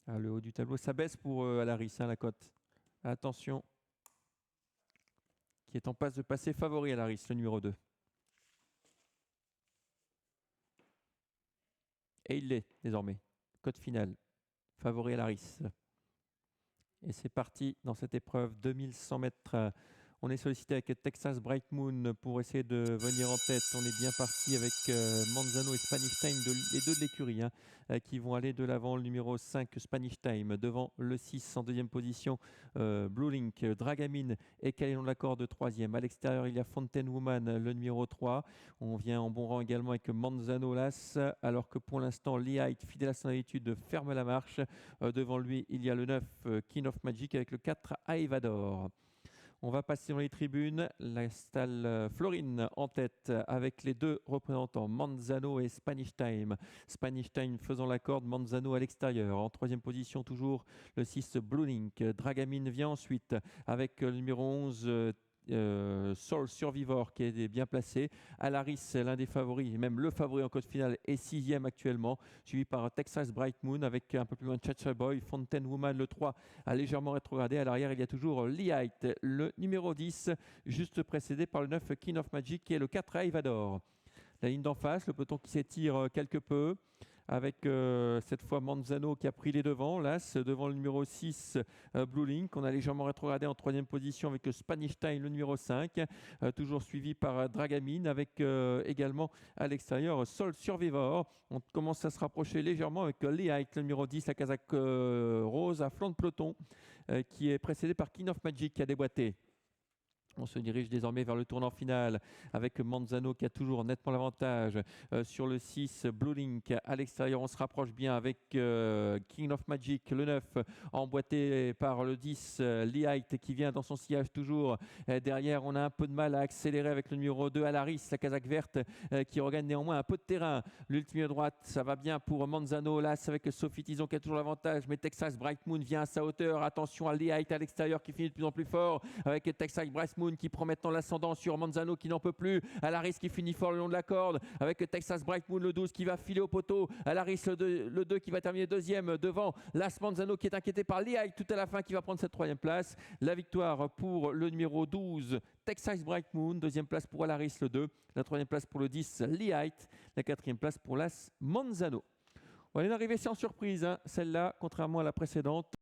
Ah, le haut du tableau, ça baisse pour Alaris, hein, la cote. Attention, qui est en passe de passer favori Alaris, le numéro 2. Et il l'est désormais. Cote finale, favori Alaris. Et c'est parti dans cette épreuve, 2100 mètres. On est sollicité avec Texas Bright Moon pour essayer de venir en tête. On est bien parti avec Manzano et Spanish Time, les deux de l'écurie, hein, qui vont aller de l'avant. Le numéro 5, Spanish Time, devant le 6 en deuxième position, Blue Link, Dragamine et Calénon de la Corde, troisième. À l'extérieur, il y a Fountain Woman, le numéro 3. On vient en bon rang également avec Manzano Las, alors que pour l'instant, Lee Height, fidèle à son habitude, ferme la marche. Devant lui, il y a le 9, King of Magic, avec le 4, Aevador. On va passer dans les tribunes. La stalle Florine en tête avec les deux représentants, Manzano et Spanish Time. Spanish Time faisant la corde, Manzano à l'extérieur. En troisième position, toujours le 6 Blue Link. Dragamine vient ensuite avec le numéro 11. Soul Survivor qui est bien placé. Alaris, l'un des favoris, même le favori en cote finale, est sixième actuellement, suivi par Texas Bright Moon avec un peu plus loin Chacha Boy. Fountain Woman, le 3, a légèrement rétrogradé. À l'arrière, il y a toujours Lee Height, le numéro 10, juste précédé par le 9 King of Magic qui est le 4 Aevador. La ligne d'en face, le peloton qui s'étire quelque peu, avec cette fois Manzano qui a pris les devants, Las devant le numéro 6 Blue Link. On a légèrement rétrogradé en troisième position avec Spanish Time, le numéro 5, toujours suivi par Dragamine avec également à l'extérieur Soul Survivor. On commence à se rapprocher légèrement avec Lee Height, le numéro 10, la casaque rose à flanc de peloton, qui est précédé par King of Magic qui a déboîté. On se dirige désormais vers le tournant final avec Manzano qui a toujours nettement l'avantage sur le 6 Blue Link. À l'extérieur, on se rapproche bien avec King of Magic, le 9, emboîté par le 10 Lee Height qui vient dans son sillage toujours. Derrière, on a un peu de mal à accélérer avec le numéro 2 Alaris, la casaque verte qui regagne néanmoins un peu de terrain. L'ultime droite, ça va bien pour Manzano. Là, c'est avec Sophie Tison qui a toujours l'avantage, mais Texas Bright Moon vient à sa hauteur. Attention à Lee Height à l'extérieur qui finit de plus en plus fort avec Texas Bright Moon qui prend maintenant l'ascendant sur Manzano qui n'en peut plus. Alaris qui finit fort le long de la corde avec Texas Bright Moon, le 12 qui va filer au poteau. Alaris le 2 qui va terminer deuxième devant Las Manzano qui est inquiété par Lee Height tout à la fin qui va prendre cette troisième place. La victoire pour le numéro 12 Texas Bright Moon, deuxième place pour Alaris le 2, la troisième place pour le 10 Lee Height, la quatrième place pour Las Manzano. On est arrivé sans surprise, hein, celle-là, contrairement à la précédente.